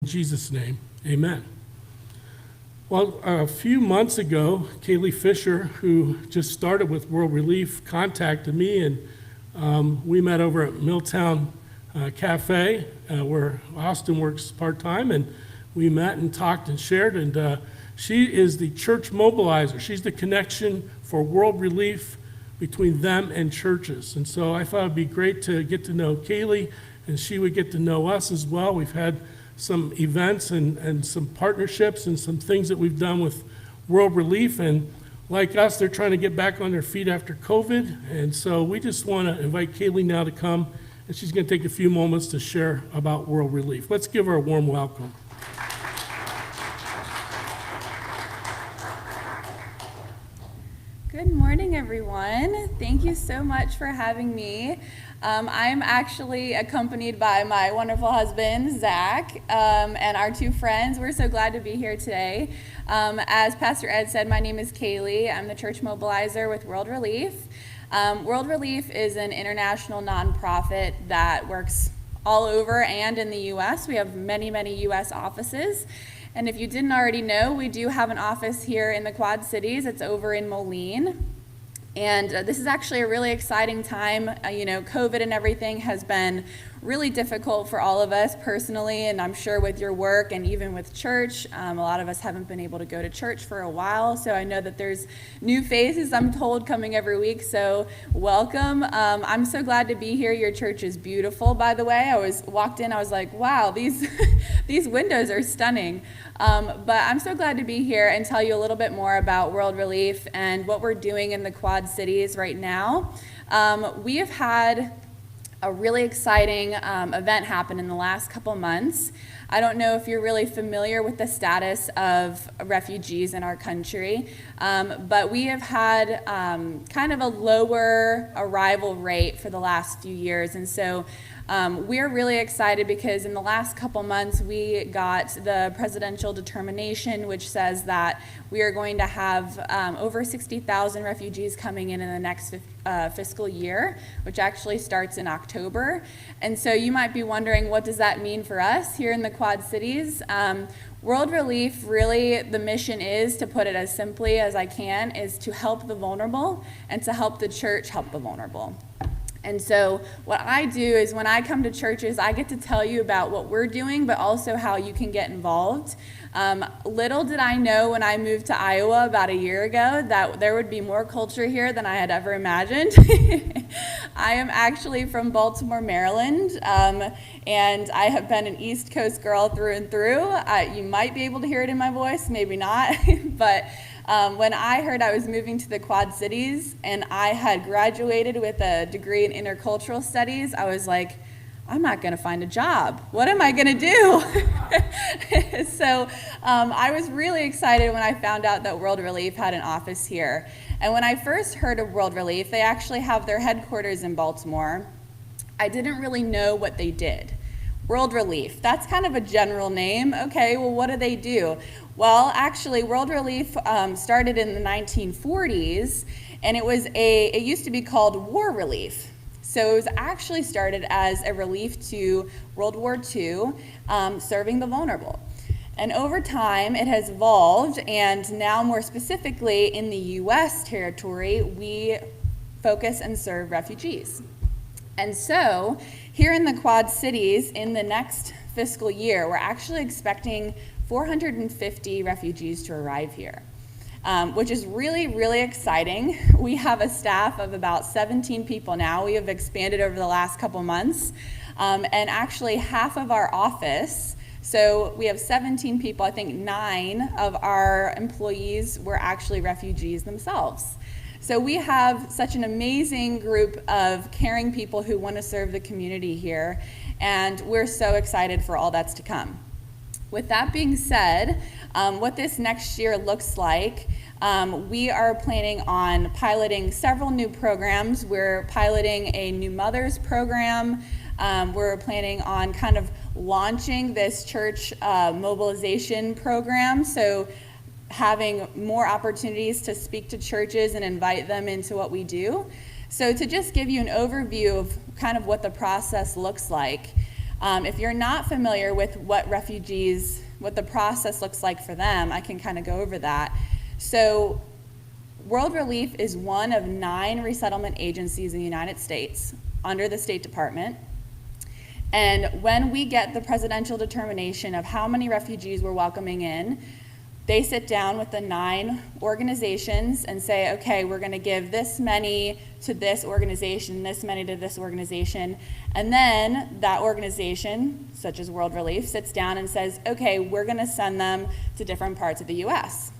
Jesus' name, amen. Well, a few months ago, Kaylee Fisher, who just started with World Relief, contacted me, and we met over at Milltown Cafe, where Austin works part-time, and we met and talked and shared, and she is the church mobilizer. She's the connection for World Relief between them and churches. And so I thought it'd be great to get to know Kaylee, and she would get to know us as well. We've had some events and some partnerships and some things that we've done with World Relief, and like us, they're trying to get back on their feet after COVID, and so we just want to invite Kaylee now to come, and she's going to take a few moments to share about World Relief. Let's give her a warm welcome. Good morning, everyone. Thank you so much for having me. I'm actually accompanied by my wonderful husband, Zach, and our two friends. We're so glad to be here today. As Pastor Ed said, my name is Kaylee. I'm the church mobilizer with World Relief. World Relief is an international nonprofit that works all over and in the U.S. We have many, many U.S. offices. And if you didn't already know, we do have an office here in the Quad Cities. It's over in Moline. And this is actually a really exciting time. COVID and everything has been really difficult for all of us personally, and I'm sure with your work and even with church. A lot of us haven't been able to go to church for a while, so I know that there's new faces, I'm told, coming every week, so welcome. I'm so glad to be here. Your church is beautiful, by the way. I walked in, I was like, wow, these windows are stunning. But I'm so glad to be here and tell you a little bit more about World Relief and what we're doing in the Quad Cities right now. We have had a really exciting event happen in the last couple months. I don't know if you're really familiar with the status of refugees in our country, but we have had kind of a lower arrival rate for the last few years, and so we're really excited because in the last couple months we got the presidential determination which says that we are going to have over 60,000 refugees coming in the next fiscal year, which actually starts in October. And so you might be wondering, what does that mean for us here in the Quad Cities? World Relief, really, the mission is, to put it as simply as I can, is to help the vulnerable and to help the church help the vulnerable. And so what I do is when I come to churches, I get to tell you about what we're doing, but also how you can get involved. Little did I know when I moved to Iowa about a year ago that there would be more culture here than I had ever imagined. I am actually from Baltimore, Maryland, and I have been an East Coast girl through and through. You might be able to hear it in my voice, maybe not, but when I heard I was moving to the Quad Cities and I had graduated with a degree in intercultural studies, I was like, I'm not going to find a job. What am I going to do? So I was really excited when I found out that World Relief had an office here. And when I first heard of World Relief, they actually have their headquarters in Baltimore. I didn't really know what they did. World Relief, that's kind of a general name. Okay, well, what do they do? Well, actually, World Relief started in the 1940s, and it used to be called War Relief. So it was actually started as a relief to World War II, serving the vulnerable. And over time, it has evolved, and now more specifically in the U.S. territory, we focus and serve refugees. And so here in the Quad Cities, in the next fiscal year, we're actually expecting 450 refugees to arrive here, which is really, really exciting. We have a staff of about 17 people now. We have expanded over the last couple months, and actually half of our office, so we have 17 people, I think 9 of our employees were actually refugees themselves. So we have such an amazing group of caring people who want to serve the community here, and we're so excited for all that's to come. With that being said, what this next year looks like, we are planning on piloting several new programs. We're piloting a new mothers program. We're planning on kind of launching this church mobilization program, so having more opportunities to speak to churches and invite them into what we do. So to just give you an overview of kind of what the process looks like, If you're not familiar with what the process looks like for them, I can kind of go over that. So World Relief is one of 9 resettlement agencies in the United States under the State Department. And when we get the presidential determination of how many refugees we're welcoming in, they sit down with the 9 organizations and say, okay, we're going to give this many to this organization, this many to this organization. And then that organization, such as World Relief, sits down and says, okay, we're going to send them to different parts of the U.S.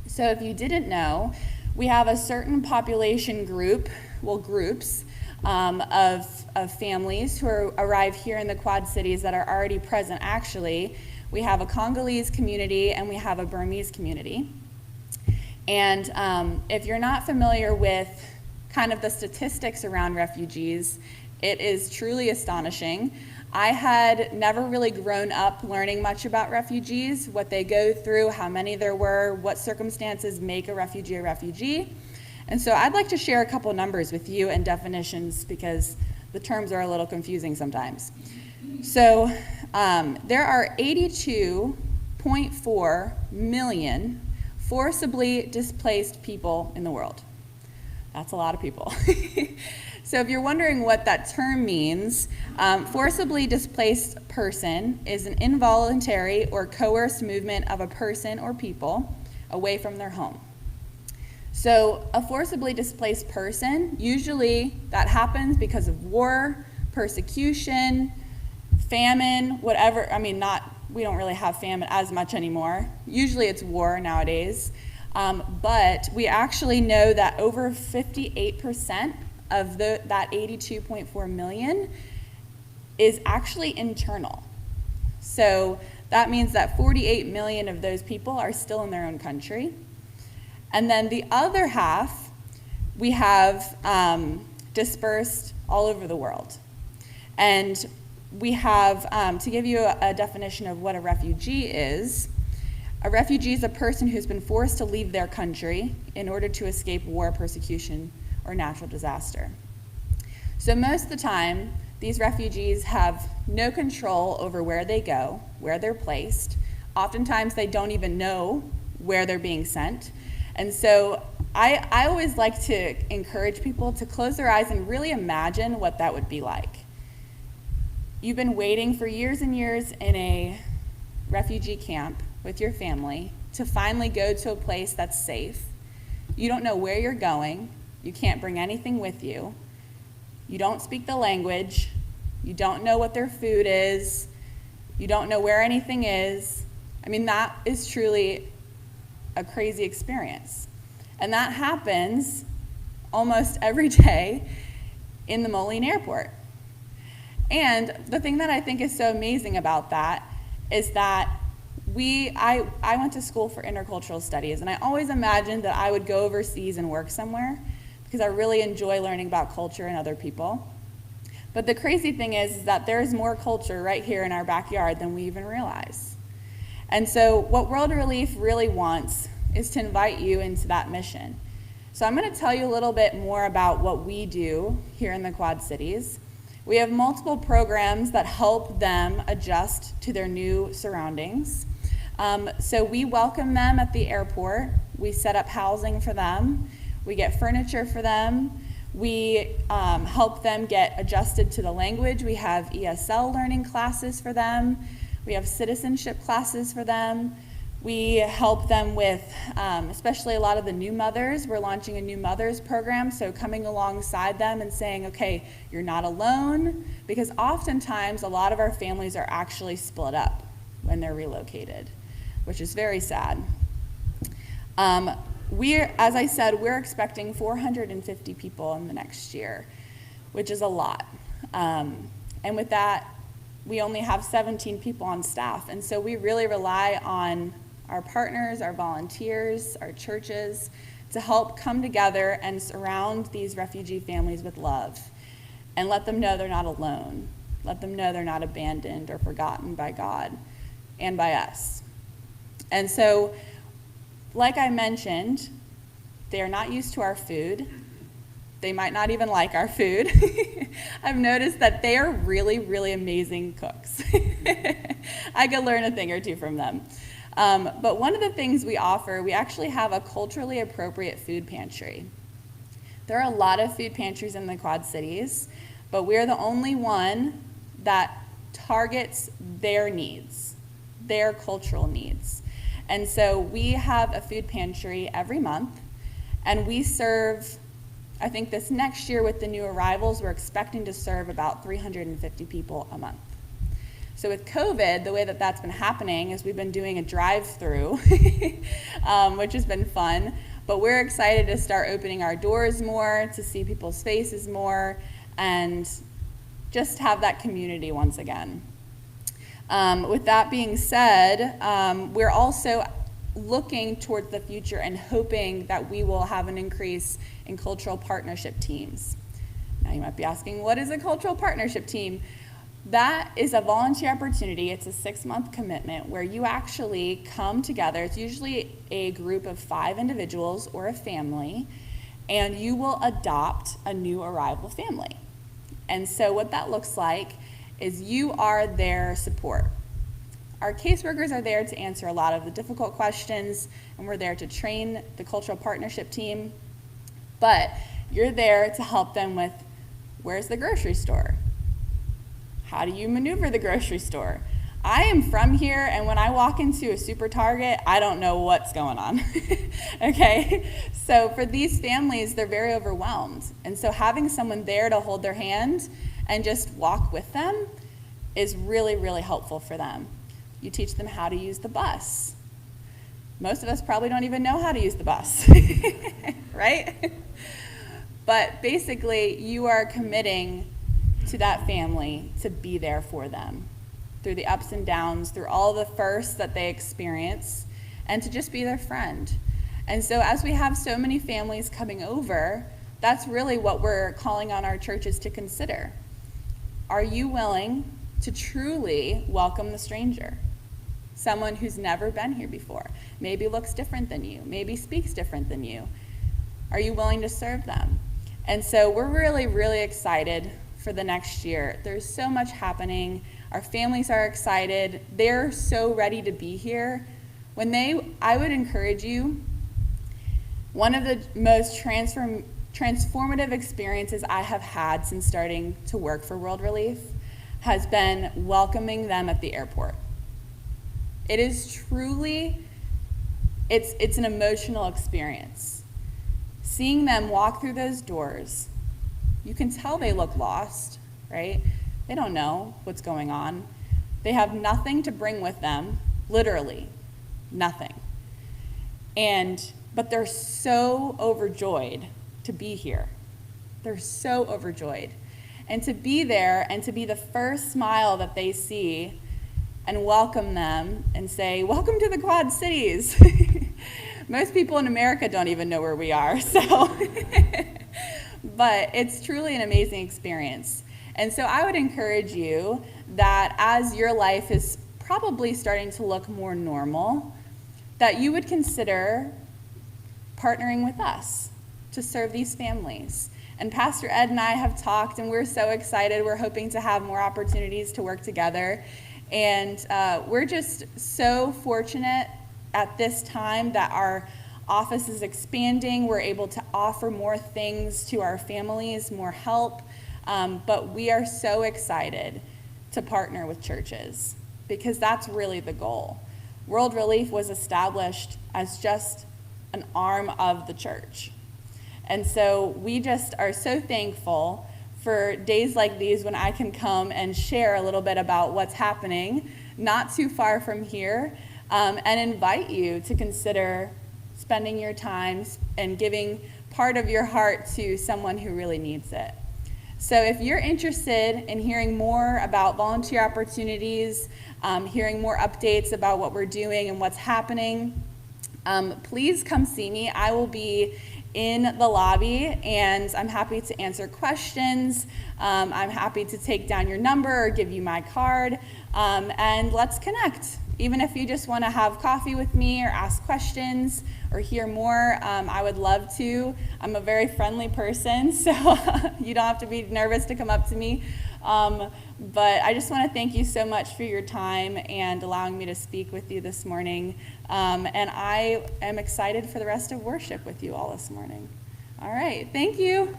So if you didn't know, we have a certain population group, groups of families who arrive here in the Quad Cities that are already present actually. We have a Congolese community and we have a Burmese community. And if you're not familiar with kind of the statistics around refugees, it is truly astonishing. I had never really grown up learning much about refugees, what they go through, how many there were, what circumstances make a refugee. And so I'd like to share a couple numbers with you and definitions because the terms are a little confusing sometimes. So there are 82.4 million forcibly displaced people in the world. That's a lot of people. So if you're wondering what that term means, forcibly displaced person is an involuntary or coerced movement of a person or people away from their home. So a forcibly displaced person, usually that happens because of war, persecution, famine, whatever. I mean, we don't really have famine as much anymore. Usually it's war nowadays. But we actually know that over 58% of that 82.4 million is actually internal. So that means that 48 million of those people are still in their own country. And then the other half, we have dispersed all over the world. And we have, to give you a definition of what a refugee is a person who's been forced to leave their country in order to escape war, persecution, or natural disaster. So most of the time, these refugees have no control over where they go, where they're placed. Oftentimes, they don't even know where they're being sent. And so I always like to encourage people to close their eyes and really imagine what that would be like. You've been waiting for years and years in a refugee camp with your family to finally go to a place that's safe. You don't know where you're going. You can't bring anything with you. You don't speak the language. You don't know what their food is. You don't know where anything is. I mean, that is truly a crazy experience. And that happens almost every day in the Moline Airport. And the thing that I think is so amazing about that is that I went to school for intercultural studies, and I always imagined that I would go overseas and work somewhere because I really enjoy learning about culture and other people. But the crazy thing is that there's more culture right here in our backyard than we even realize. And so what World Relief really wants is to invite you into that mission. So I'm going to tell you a little bit more about what we do here in the Quad Cities. We have multiple programs that help them adjust to their new surroundings. So we welcome them at the airport. We set up housing for them. We get furniture for them. We help them get adjusted to the language. We have ESL learning classes for them. We have citizenship classes for them. We help them with, especially a lot of the new mothers. We're launching a new mothers program, so coming alongside them and saying, okay, you're not alone, because oftentimes a lot of our families are actually split up when they're relocated, which is very sad. As I said, we're expecting 450 people in the next year, which is a lot. And with that, we only have 17 people on staff. And so we really rely on our partners, our volunteers, our churches to help come together and surround these refugee families with love and let them know they're not alone. Let them know they're not abandoned or forgotten by God and by us. And so, like I mentioned, they are not used to our food. They might not even like our food. I've noticed that they are really, really amazing cooks. I could learn a thing or two from them. But one of the things we offer, we actually have a culturally appropriate food pantry. There are a lot of food pantries in the Quad Cities, but we're the only one that targets their needs, their cultural needs. And so we have a food pantry every month, and we serve, I think this next year with the new arrivals, we're expecting to serve about 350 people a month. So with COVID, the way that that's been happening is we've been doing a drive-through, which has been fun, but we're excited to start opening our doors more, to see people's faces more, and just have that community once again. With that being said, we're also looking towards the future and hoping that we will have an increase in cultural partnership teams. Now you might be asking, what is a cultural partnership team? That is a volunteer opportunity. It's a 6-month commitment where you actually come together. It's usually a group of 5 individuals or a family, and you will adopt a new arrival family. And so what that looks like is you are their support. Our caseworkers are there to answer a lot of the difficult questions, and we're there to train the cultural partnership team. But you're there to help them with, where's the grocery store? How do you maneuver the grocery store? I am from here, and when I walk into a super Target, I don't know what's going on, okay? So for these families, they're very overwhelmed. And so having someone there to hold their hand and just walk with them is really, really helpful for them. You teach them how to use the bus. Most of us probably don't even know how to use the bus, right? But basically, you are committing to that family to be there for them through the ups and downs, through all the firsts that they experience, and to just be their friend. And so as we have so many families coming over, that's really what we're calling on our churches to consider. Are you willing to truly welcome the stranger? Someone who's never been here before, maybe looks different than you, maybe speaks different than you. Are you willing to serve them? And so we're really, really excited for the next year. There's so much happening. Our families are excited. They're so ready to be here. I would encourage you, one of the most transformative experiences I have had since starting to work for World Relief has been welcoming them at the airport. It is truly, it's an emotional experience. Seeing them walk through those doors, you can tell they look lost, right? They don't know what's going on. They have nothing to bring with them, literally, nothing. But they're so overjoyed to be here. They're so overjoyed. And to be there and to be the first smile that they see and welcome them and say, welcome to the Quad Cities. Most people in America don't even know where we are, so. But it's truly an amazing experience. And so I would encourage you that as your life is probably starting to look more normal, that you would consider partnering with us to serve these families. And Pastor Ed and I have talked, and we're so excited. We're hoping to have more opportunities to work together. And we're just so fortunate at this time that our office is expanding. We're able to offer more things to our families, more help. But we are so excited to partner with churches because that's really the goal. World Relief was established as just an arm of the church. And so we just are so thankful for days like these when I can come and share a little bit about what's happening not too far from here, and invite you to consider spending your time and giving part of your heart to someone who really needs it. So if you're interested in hearing more about volunteer opportunities, hearing more updates about what we're doing and what's happening, please come see me. I will be in the lobby, and I'm happy to answer questions. I'm happy to take down your number or give you my card, and let's connect. even if you just want to have coffee with me or ask questions or hear more, I would love to. I'm a very friendly person, so you don't have to be nervous to come up to me. But I just want to thank you so much for your time and allowing me to speak with you this morning. And I am excited for the rest of worship with you all this morning. All right, thank you.